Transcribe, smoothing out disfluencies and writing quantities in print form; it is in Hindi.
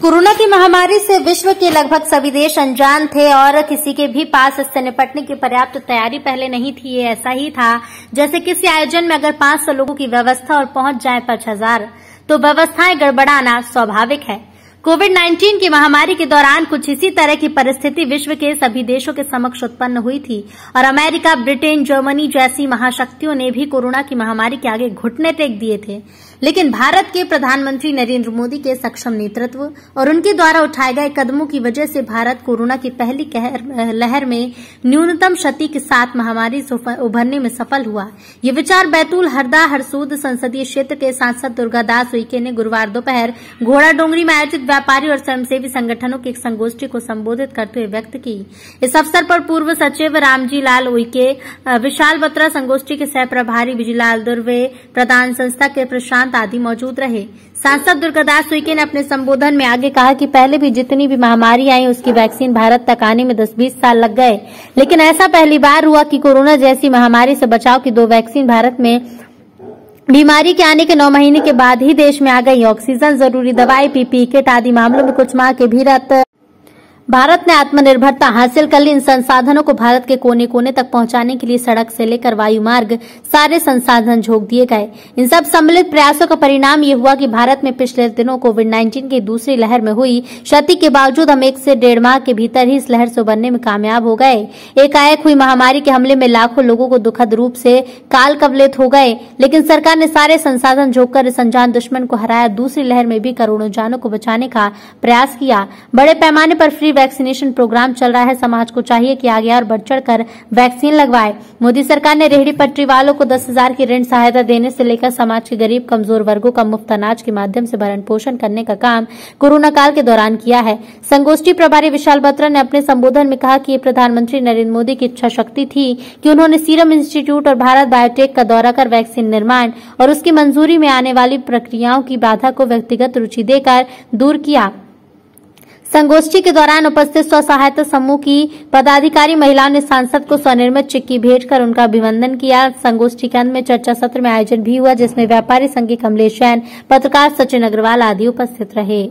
कोरोना की महामारी से विश्व के लगभग सभी देश अनजान थे और किसी के भी पास इससे निपटने की पर्याप्त तैयारी पहले नहीं थी। ये ऐसा ही था जैसे किसी आयोजन में अगर 500 लोगों की व्यवस्था और पहुंच जाए 5000 तो व्यवस्थाएं गड़बड़ाना स्वाभाविक है। कोविड-19 की महामारी के दौरान कुछ इसी तरह की परिस्थिति विश्व के सभी देशों के समक्ष उत्पन्न हुई थी और अमेरिका, ब्रिटेन, जर्मनी जैसी महाशक्तियों ने भी कोरोना की महामारी के आगे घुटने टेक दिए थे। लेकिन भारत के प्रधानमंत्री नरेंद्र मोदी के सक्षम नेतृत्व और उनके द्वारा उठाए गए कदमों की वजह से भारत कोरोना की पहली लहर में न्यूनतम क्षति के साथ महामारी से उभरने में सफल हुआ। ये विचार बैतूल हरदा हरसूद संसदीय क्षेत्र के सांसद दुर्गादास उइके ने गुरुवार दोपहर घोड़ा डोंगरी में आयोजित व्यापारी और स्वयंसेवी संगठनों की एक संगोष्ठी को संबोधित करते हुए व्यक्त की। इस अवसर पर पूर्व सचिव रामजी लाल उइके, विशाल बत्रा, संगोष्ठी के सह प्रभारी विजयलाल दुर्वे, प्रधान संस्था के प्रशांत आदि मौजूद रहे। सांसद दुर्गादास उइके ने अपने संबोधन में आगे कहा कि पहले भी जितनी भी महामारी आई उसकी वैक्सीन भारत तक आने में 10-20 साल लग गए, लेकिन ऐसा पहली बार हुआ कि कोरोना जैसी महामारी से बचाव की 2 वैक्सीन भारत में बीमारी के आने के 9 महीने के बाद ही देश में आ गई। ऑक्सीजन, जरूरी दवाई, पीपीई किट आदि मामलों में कुछ माह के भीतर भारत ने आत्मनिर्भरता हासिल कर ली। इन संसाधनों को भारत के कोने कोने तक पहुंचाने के लिए सड़क से लेकर वायु मार्ग सारे संसाधन झोंक दिए गए। इन सब सम्मिलित प्रयासों का परिणाम ये हुआ कि भारत में पिछले दिनों कोविड-19 की दूसरी लहर में हुई क्षति के बावजूद हम 1 से 1.5 माह के भीतर ही इस लहर से उबरने में कामयाब हो गए। एकाएक हुई महामारी के हमले में लाखों लोगों को दुखद रूप से काल कवलित हो गए, लेकिन सरकार ने सारे संसाधन झोंककर इस अनजान दुश्मन को हराया। दूसरी लहर में भी करोड़ों जानों को बचाने का प्रयास किया। बड़े पैमाने पर फ्री वैक्सीनेशन प्रोग्राम चल रहा है। समाज को चाहिए कि आगे और बढ़ चढ़कर वैक्सीन लगवाए। मोदी सरकार ने रेहड़ी पटरी वालों को 10,000 की ऋण सहायता देने से लेकर समाज के गरीब कमजोर वर्गों का मुफ्त अनाज के माध्यम से भरण पोषण करने का काम कोरोना काल के दौरान किया है। संगोष्ठी प्रभारी विशाल बत्रा ने अपने संबोधन में कहा कि ये प्रधानमंत्री नरेंद्र मोदी की इच्छा शक्ति थी कि उन्होंने सीरम इंस्टीट्यूट और भारत बायोटेक का दौरा कर वैक्सीन निर्माण और उसकी मंजूरी में आने वाली प्रक्रियाओं की बाधा को व्यक्तिगत रुचि देकर दूर किया। संगोष्ठी के दौरान उपस्थित स्व सहायता समूह की पदाधिकारी महिलाओं ने सांसद को स्वनिर्मित चिक्की भेंट कर उनका अभिनंदन किया। संगोष्ठी के अंत में चर्चा सत्र में आयोजन भी हुआ जिसमें व्यापारी संघ के कमलेश जैन, पत्रकार सचिन अग्रवाल आदि उपस्थित रहे।